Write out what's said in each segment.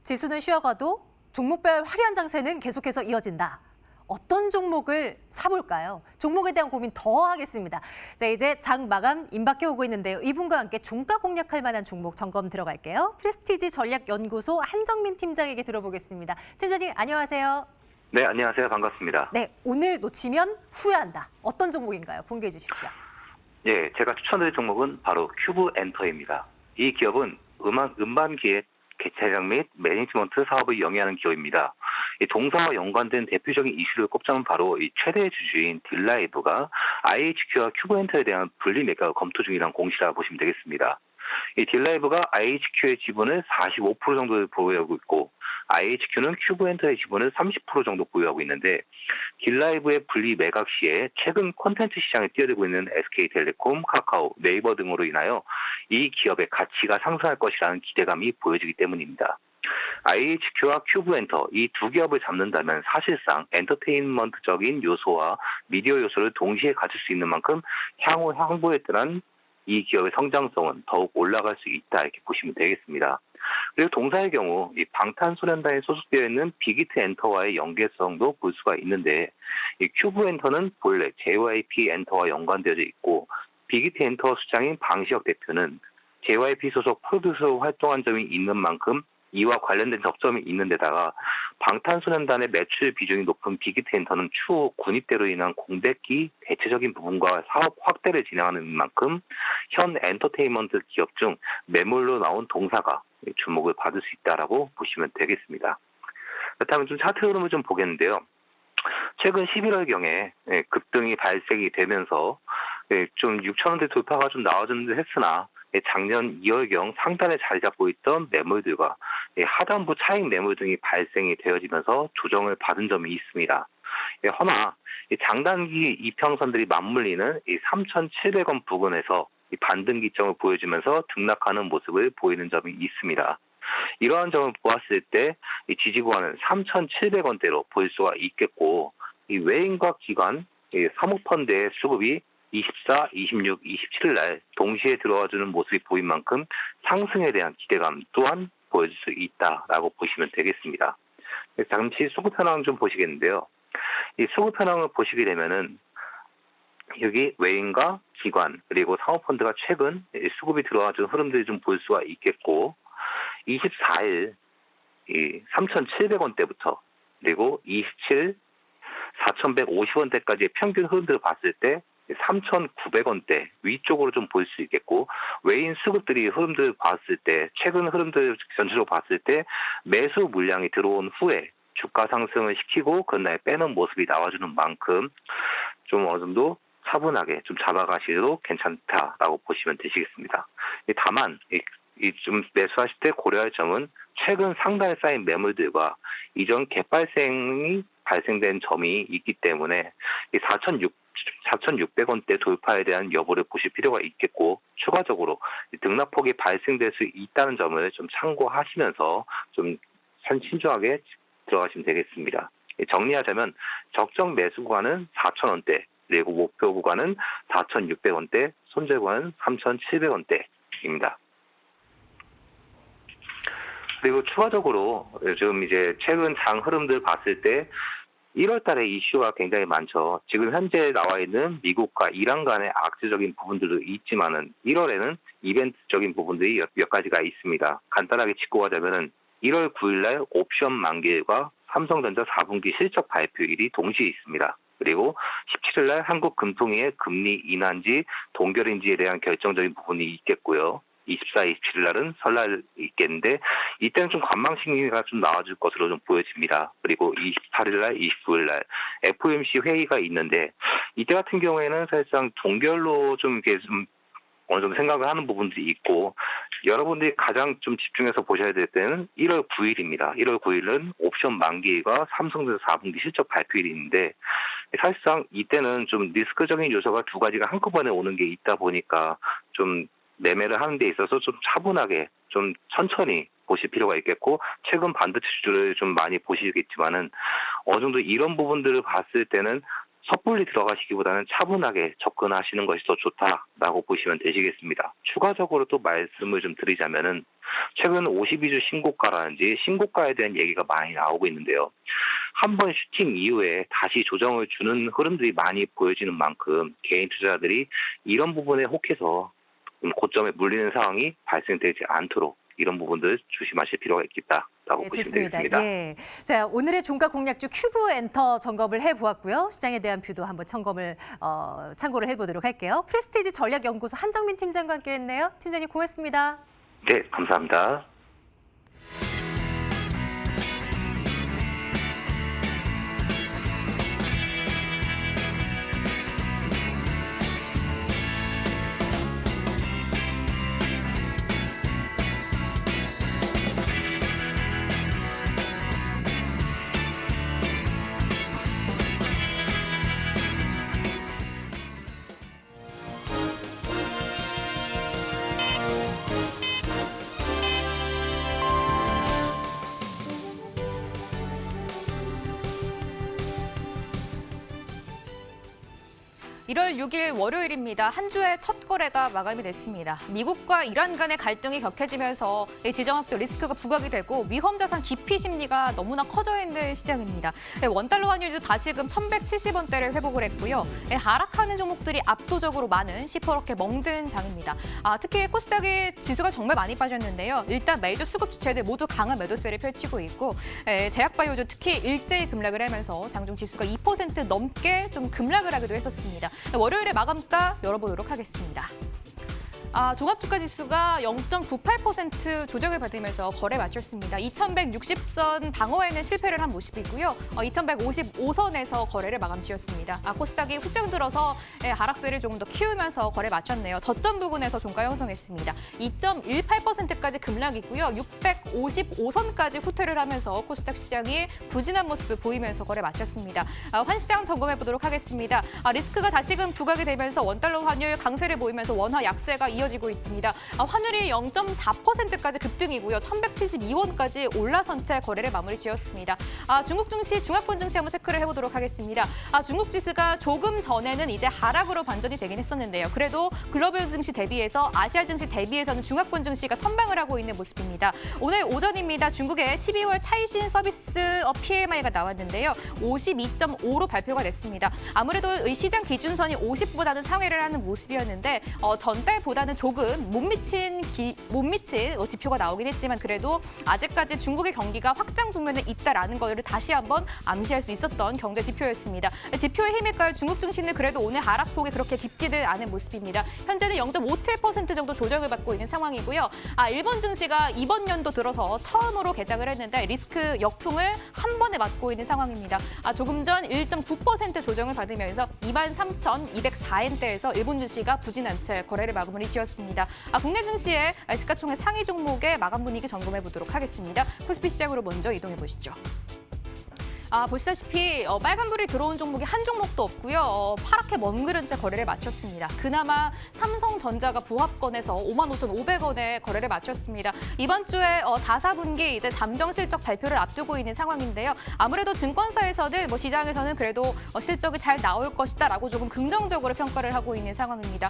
지수는 쉬어가도 종목별 화려한 장세는 계속해서 이어진다. 어떤 종목을 사볼까요? 종목에 대한 고민 더 하겠습니다. 자, 이제 장 마감 임박해 오고 있는데요. 이분과 함께 종가 공략할 만한 종목 점검 들어갈게요. 프레스티지 전략연구소 한정민 팀장에게 들어보겠습니다. 팀장님, 안녕하세요. 네, 안녕하세요. 반갑습니다. 네, 오늘 놓치면 후회한다. 어떤 종목인가요? 공개해 주십시오. 예, 제가 추천드릴 종목은 바로 큐브엔터입니다. 이 기업은 음반기획, 개체량 및 매니지먼트 사업을 영위하는 기업입니다. 이 동사와 연관된 대표적인 이슈를 꼽자면 바로 이 최대 주주인 딜라이브가 IHQ와 큐브엔터에 대한 분리 매각을 검토 중이라는 공시라고 보시면 되겠습니다. 이 딜라이브가 IHQ의 지분을 45% 정도 보유하고 있고 IHQ는 큐브엔터의 지분을 30% 정도 보유하고 있는데 딜라이브의 분리 매각 시에 최근 콘텐츠 시장에 뛰어들고 있는 SK텔레콤, 카카오, 네이버 등으로 인하여 이 기업의 가치가 상승할 것이라는 기대감이 보여지기 때문입니다. IHQ와 큐브엔터 이 두 기업을 잡는다면 사실상 엔터테인먼트적인 요소와 미디어 요소를 동시에 가질 수 있는 만큼 향후 항보에 따른 이 기업의 성장성은 더욱 올라갈 수 있다 이렇게 보시면 되겠습니다. 그리고 동사의 경우 이 방탄소년단에 소속되어 있는 빅히트 엔터와의 연계성도 볼 수가 있는데 이 큐브 엔터는 본래 JYP 엔터와 연관되어 있고 빅히트 엔터 수장인 방시혁 대표는 JYP 소속 프로듀서로 활동한 점이 있는 만큼 이와 관련된 접점이 있는 데다가 방탄소년단의 매출 비중이 높은 빅히트 엔터는 추후 군입대로 인한 공백기 대체적인 부분과 사업 확대를 진행하는 만큼 현 엔터테인먼트 기업 중 매물로 나온 동사가 주목을 받을 수 있다라고 보시면 되겠습니다. 그렇다면 좀 차트 흐름을 좀 보겠는데요. 최근 11월경에 급등이 발생이 되면서 좀 6,000원대 돌파가 좀 나와주는 듯 했으나 작년 2월경 상단에 자리 잡고 있던 매물들과 하단부 차익 매물 등이 발생이 되어지면서 조정을 받은 점이 있습니다. 허나 장단기 이평선들이 맞물리는 3,700원 부근에서 반등기점을 보여주면서 등락하는 모습을 보이는 점이 있습니다. 이러한 점을 보았을 때 지지구간은 3,700원대로 볼 수가 있겠고 이 외인과 기관, 사모펀드의 수급이 24, 26, 27일 날 동시에 들어와주는 모습이 보인 만큼 상승에 대한 기대감 또한 보여줄 수 있다라고 보시면 되겠습니다. 잠시 수급 현황 좀 보시겠는데요. 이 수급 현황을 보시게 되면은 여기 외인과 기관 그리고 사모펀드가 최근 수급이 들어와준 흐름들이 좀 볼 수가 있겠고 24일 3,700원대부터 그리고 27일 4,150원대까지의 평균 흐름들을 봤을 때 3,900원대 위쪽으로 좀 볼 수 있겠고 외인 수급들이 흐름들을 봤을 때 최근 흐름들 전체적으로 봤을 때 매수 물량이 들어온 후에 주가 상승을 시키고 그날 빼는 모습이 나와주는 만큼 좀 어느 정도 차분하게 좀 잡아가시도 괜찮다라고 보시면 되시겠습니다. 다만 좀 매수하실 때 고려할 점은 최근 상단에 쌓인 매물들과 이전 갭발생이 발생된 점이 있기 때문에 4,600원대 돌파에 대한 여부를 보실 필요가 있겠고 추가적으로 등락폭이 발생될 수 있다는 점을 좀 참고하시면서 좀 신중하게 들어가시면 되겠습니다. 정리하자면 적정 매수 구간은 4,000원대 그리고 목표 구간은 4,600원대, 손절 구간은 3,700원대입니다. 그리고 추가적으로 요즘 이제 최근 장 흐름들 봤을 때 1월 달에 이슈가 굉장히 많죠. 지금 현재 나와 있는 미국과 이란 간의 악재적인 부분들도 있지만은 1월에는 이벤트적인 부분들이 몇 가지가 있습니다. 간단하게 짚고 가자면은 1월 9일 날 옵션 만기일과 삼성전자 4분기 실적 발표일이 동시에 있습니다. 그리고 17일 날 한국금통위의 금리 인하인지 동결인지에 대한 결정적인 부분이 있겠고요. 24, 27일 날은 설날 있겠는데 이때는 좀 관망 심리가 좀 나와줄 것으로 좀 보여집니다. 그리고 28일 날, 29일 날 FOMC 회의가 있는데 이때 같은 경우에는 사실상 동결로 좀 이렇게 좀 어느 정도 생각을 하는 부분들이 있고 여러분들이 가장 좀 집중해서 보셔야 될 때는 1월 9일입니다. 1월 9일은 옵션 만기일과 삼성전자 4분기 실적 발표일인데 사실상 이때는 좀 리스크적인 요소가 두 가지가 한꺼번에 오는 게 있다 보니까 좀 매매를 하는 데 있어서 좀 차분하게 좀 천천히 보실 필요가 있겠고 최근 반도체 주주를 좀 많이 보시겠지만은 어느 정도 이런 부분들을 봤을 때는 섣불리 들어가시기보다는 차분하게 접근하시는 것이 더 좋다라고 보시면 되시겠습니다. 추가적으로 또 말씀을 좀 드리자면은 최근 52주 신고가라든지 신고가에 대한 얘기가 많이 나오고 있는데요. 한 번 슈팅 이후에 다시 조정을 주는 흐름들이 많이 보여지는 만큼 개인 투자자들이 이런 부분에 혹해서 고점에 물리는 상황이 발생되지 않도록 이런 부분들 조심하실 필요가 있겠다라고 네, 보시면 좋습니다. 되겠습니다. 예. 자, 오늘의 종가 공략주 큐브 엔터 점검을 해보았고요. 시장에 대한 뷰도 한번 참고를 해보도록 할게요. 프레스티지 전략연구소 한정민 팀장과 함께했네요. 팀장님 고맙습니다. 네, 감사합니다. (1월 6일) 월요일입니다. 한 주의 첫 거래가 마감이 됐습니다. 미국과 이란 간의 갈등이 격해지면서 지정학적 리스크가 부각이 되고 위험 자산 기피 심리가 너무나 커져 있는 시장입니다. 원달러 환율도 다시금 1,170원대를 회복을 했고요. 하락하는 종목들이 압도적으로 많은 시퍼렇게 멍든 장입니다. 특히 코스닥의 지수가 정말 많이 빠졌는데요. 일단 메이저 수급 주체들 모두 강한 매도세를 펼치고 있고 제약바이오주 특히 일제히 급락을 하면서 장중 지수가 2% 넘게 좀 급락을 하기도 했었습니다. 월요일에 마감가 열어보도록 하겠습니다. 종합주가 지수가 0.98% 조정을 받으면서 거래 마쳤습니다. 2160선 방어에는 실패를 한 모습이고요. 2155선에서 거래를 마감 지었습니다. 코스닥이 후정 들어서 하락세를 조금 더 키우면서 거래 마쳤네요. 저점 부근에서 종가 형성했습니다. 2.18%까지 급락이고요. 655선까지 후퇴를 하면서 코스닥 시장이 부진한 모습을 보이면서 거래 마쳤습니다. 환시장 점검해 보도록 하겠습니다. 리스크가 다시금 부각이 되면서 원달러 환율 강세를 보이면서 원화 약세가 이어지고 있습니다. 환율이 0.4%까지 급등이고요. 1,172원까지 올라선 채 거래를 마무리 지었습니다. 중국 증시, 중화권 증시 한번 체크를 해보도록 하겠습니다. 중국 지수가 조금 전에는 이제 하락으로 반전이 되긴 했었는데요. 그래도 글로벌 증시 대비해서 아시아 증시 대비해서는 중화권 증시가 선방을 하고 있는 모습입니다. 오늘 오전입니다. 중국의 12월 차이신 서비스업 PMI가 나왔는데요. 52.5로 발표가 됐습니다. 아무래도 시장 기준선이 50보다는 상회를 하는 모습이었는데 전달보다는 조금 못 미친 지표가 나오긴 했지만 그래도 아직까지 중국의 경기가 확장 국면에 있다라는 것을 다시 한번 암시할 수 있었던 경제 지표였습니다. 지표의 힘일까요? 중국 증시는 그래도 오늘 하락폭이 그렇게 깊지는 않은 모습입니다. 현재는 0.57% 정도 조정을 받고 있는 상황이고요. 일본 증시가 이번 연도 들어서 처음으로 개장을 했는데 리스크 역풍을 한 번에 맞고 있는 상황입니다. 조금 전 1.9% 조정을 받으면서 23,204엔대에서 일본 증시가 부진한 채 거래를 마무리 지었습니다. 국내 증시의 시가총액 상위 종목의 마감 분위기 점검해 보도록 하겠습니다. 코스피 시장으로 먼저 이동해 보시죠. 보시다시피 빨간불이 들어온 종목이 한 종목도 없고요. 파랗게 멍그른 채 거래를 마쳤습니다. 그나마 삼성전자가 보합권에서 55,500원에 거래를 마쳤습니다. 이번 주에 4, 4분기 이제 잠정 실적 발표를 앞두고 있는 상황인데요. 아무래도 증권사에서는 시장에서는 그래도 실적이 잘 나올 것이다라고 조금 긍정적으로 평가를 하고 있는 상황입니다.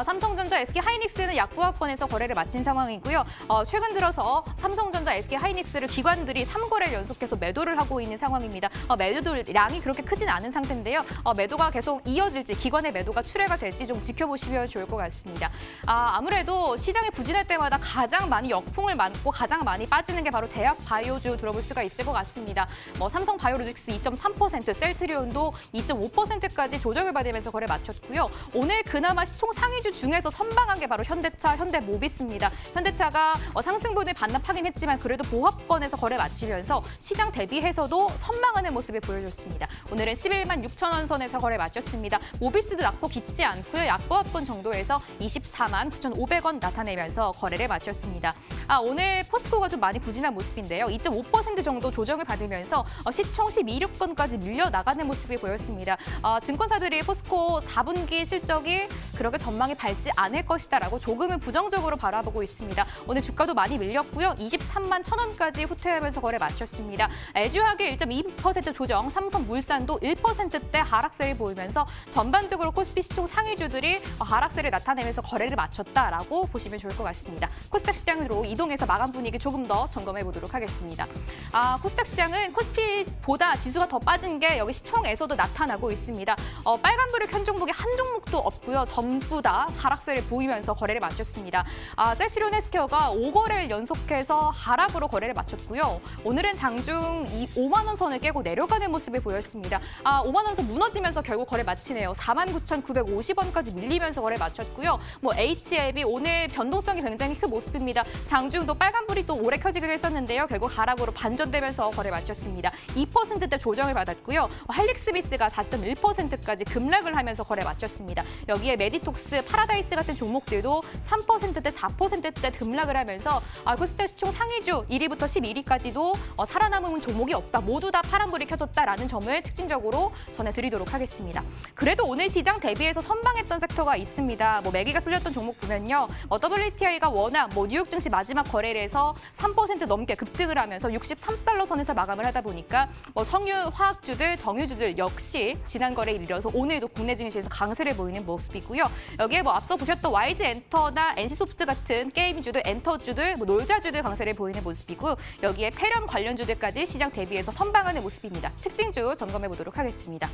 삼성전자, SK하이닉스는 약보합권에서 거래를 마친 상황이고요. 최근 들어서 삼성전자, SK하이닉스를 기관들이 3거래를 연속해서 매도를 하고 있는 상황입니다. 매도량이 그렇게 크진 않은 상태인데요. 매도가 계속 이어질지 기관의 매도가 출회가 될지 좀 지켜보시면 좋을 것 같습니다. 아무래도 시장이 부진할 때마다 가장 많이 역풍을 맞고 가장 많이 빠지는 게 바로 제약 바이오주 들어볼 수가 있을 것 같습니다. 삼성 바이오로직스 2.3%, 셀트리온도 2.5%까지 조정을 받으면서 거래 마쳤고요. 오늘 그나마 시총 상위주 중에서 선방한 게 바로 현대차, 현대모비스입니다. 현대차가 상승분을 반납하긴 했지만 그래도 보합권에서 거래 마치면서 시장 대비해서도 선방하는 모습을 보여줬습니다. 오늘은 11만 6천 원 선에서 거래 마쳤습니다. 모비스도 낙폭 깊지 않고요. 약보합권 정도에서 24만 9,500원 나타내면서 거래를 마쳤습니다. 오늘 포스코가 좀 많이 부진한 모습인데요. 2.5% 정도 조정을 받으면서 시총 12위권까지 밀려나가는 모습이 보였습니다. 증권사들이 포스코 4분기 실적이 그렇게 전망이 밝지 않을 것이다라고 조금은 부정적으로 바라보고 있습니다. 오늘 주가도 많이 밀렸고요. 23만 1,000원까지 후퇴하면서 거래 마쳤습니다. LG화학의 1.2% 조정, 삼성물산도 1%대 하락세를 보이면서 전반적으로 코스피 시총 상위주들이 하락세를 나타내면서 거래를 마쳤다라고 보시면 좋을 것 같습니다. 코스닥 시장으로 이동해서 마감 분위기 조금 더 점검해 보도록 하겠습니다. 코스닥 시장은 코스피보다 지수가 더 빠진 게 여기 시총에서도 나타나고 있습니다. 빨간불을 켠 종목이 한 종목도 없고요. 전부 다 하락세를 보이면서 거래를 마쳤습니다. 셀트리온 헬스케어가 5거래일 연속해서 하락으로 거래를 마쳤고요. 오늘은 장중 5만 원 선을 깨고 내려가는 모습을 보였습니다. 5만 원 선 무너지면서 결국 거래 마치네요. 49,950원까지 밀리면서 거래 마쳤고요. HLB 오늘 변동성이 굉장히 큰 모습입니다. 장중도 빨간불이 또 오래 켜지기로 했었는데요. 결국 하락으로 반전되면서 거래 마쳤습니다. 2%대 조정을 받았고요. 할릭스미스가 4.1%까지 급락을 하면서 거래 마쳤습니다. 여기에 메디톡스, 파라다이스 같은 종목들도 3%대, 4%대 급락을 하면서 코스닥 시총 상위주 1위부터 11위까지도 살아남은 종목이 없다. 모두 다 파란불이 켜졌다라는 점을 특징적으로 전해드리도록 하겠습니다. 그래도 오늘 시장 대비해서 선방했던 섹터가 있습니다. 매기가 쏠렸던 종목 보면요. WTI가 워낙 뉴욕 증시 마지막 거래를 해서 3% 넘게 급등을 하면서 63달러 선에서 마감을 하다 보니까 석유, 화학주들, 정유주들 역시 지난 거래에 이르러서 오늘도 국내 증시에서 강세를 보이는 모습이고요. 여기에 앞서 보셨던 YG 엔터나 NC소프트 같은 게임주들, 엔터주들, 놀자주들 강세를 보이는 모습이고 여기에 폐렴 관련주들까지 시장 대비해서 선방하는 모습입니다. 특징주 점검해 보도록 하겠습니다.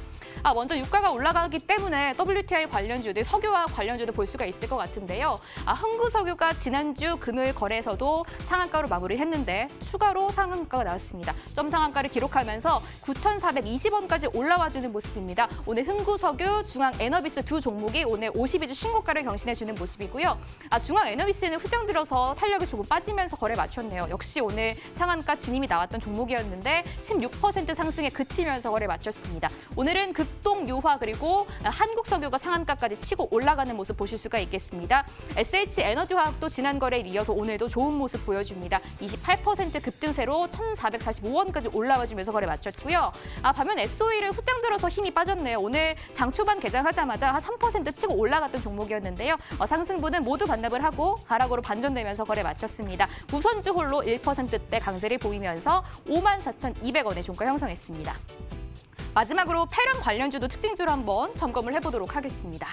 먼저 유가가 올라가기 때문에 WTI 관련주들, 석유와 관련주들 볼 수가 있을 것 같은데요. 흥구석유가 지난주 금요일 거래에서도 상한가로 마무리했는데 추가로 상한가가 나왔습니다. 점 상한가를 기록하면서 9,420원까지 올라와주는 모습입니다. 오늘 흥구석유, 중앙에너비스 두 종목이 오늘 52주 신고가를 경신해주는 모습이고요. 중앙에너비스는 후장 들어서 탄력이 조금 빠지면서 거래 마쳤네요. 역시 오늘 상한가 진입이 나왔던 종목이었는데 16% 상승에 그치면서 거래 마쳤습니다. 오늘은 극동유화 그리고 한국석유가 상한가까지 치고 올라가는 모습 보실 수가 있겠습니다. SH에너지화학도 지난 거래에 이어서 오늘도 좋은 모습 보여줍니다. 28% 급등세로 1,445원까지 올라와주면서 거래 마쳤고요. 반면 SOE를 후장 들어서 힘이 빠졌네요. 오늘 장 초반 개장하자마자 한 3% 치고 올라갔던 종목이었는데요. 상승분은 모두 반납을 하고 하락으로 반전되면서 거래 마쳤습니다. 우선주 홀로 1%대 강세를 보이면서 54,200원의 종가 형성했습니다. 마지막으로 폐렴 관련주도 특징주로 한번 점검을 해보도록 하겠습니다.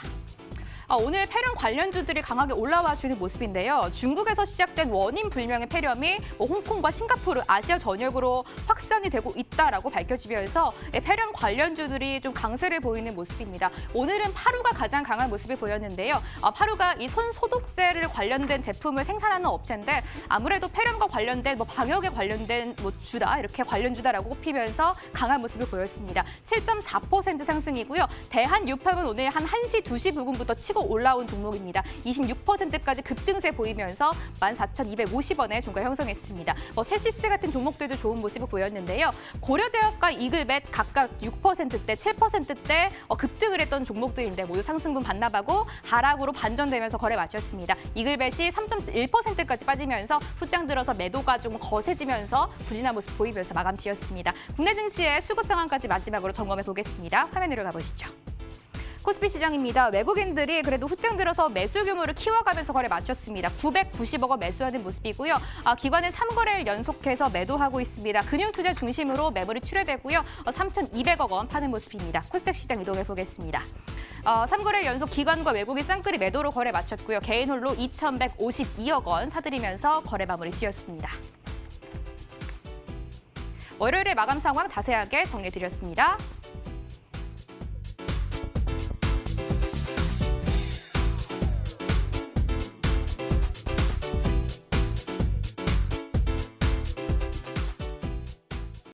오늘 폐렴 관련주들이 강하게 올라와 주는 모습인데요. 중국에서 시작된 원인 불명의 폐렴이 홍콩과 싱가포르, 아시아 전역으로 확산이 되고 있다라고 밝혀지면서 폐렴 관련주들이 좀 강세를 보이는 모습입니다. 오늘은 파루가 가장 강한 모습을 보였는데요. 파루가 이 손 소독제를 관련된 제품을 생산하는 업체인데 아무래도 폐렴과 관련된 방역에 관련된 주다 이렇게 관련주다라고 꼽히면서 강한 모습을 보였습니다. 7.4% 상승이고요. 대한유팝은 오늘 한 1시, 2시 부근부터 치고 올라온 종목입니다. 26%까지 급등세 보이면서 14,250원의 종가 형성했습니다. 첼시스 같은 종목들도 좋은 모습을 보였는데요. 고려제약과 이글벳 각각 6%대, 7%대 급등을 했던 종목들인데 모두 상승분 반납하고 하락으로 반전되면서 거래 마쳤습니다. 이글벳이 3.1%까지 빠지면서 후장 들어서 매도가 좀 거세지면서 부진한 모습 보이면서 마감 지었습니다. 국내 증시의 수급 상황까지 마지막으로 점검해 보겠습니다. 화면으로 가보시죠. 코스피 시장입니다. 외국인들이 그래도 후장 들어서 매수 규모를 키워가면서 거래 마쳤습니다. 990억 원 매수하는 모습이고요. 기관은 3거래일 연속해서 매도하고 있습니다. 금융투자 중심으로 매물이 출회되고요. 3,200억 원 파는 모습입니다. 코스닥 시장 이동해 보겠습니다. 3거래일 연속 기관과 외국인 쌍끌이 매도로 거래 마쳤고요. 개인 홀로 2,152억 원 사들이면서 거래 마무리 지었습니다. 월요일의 마감 상황 자세하게 정리해드렸습니다.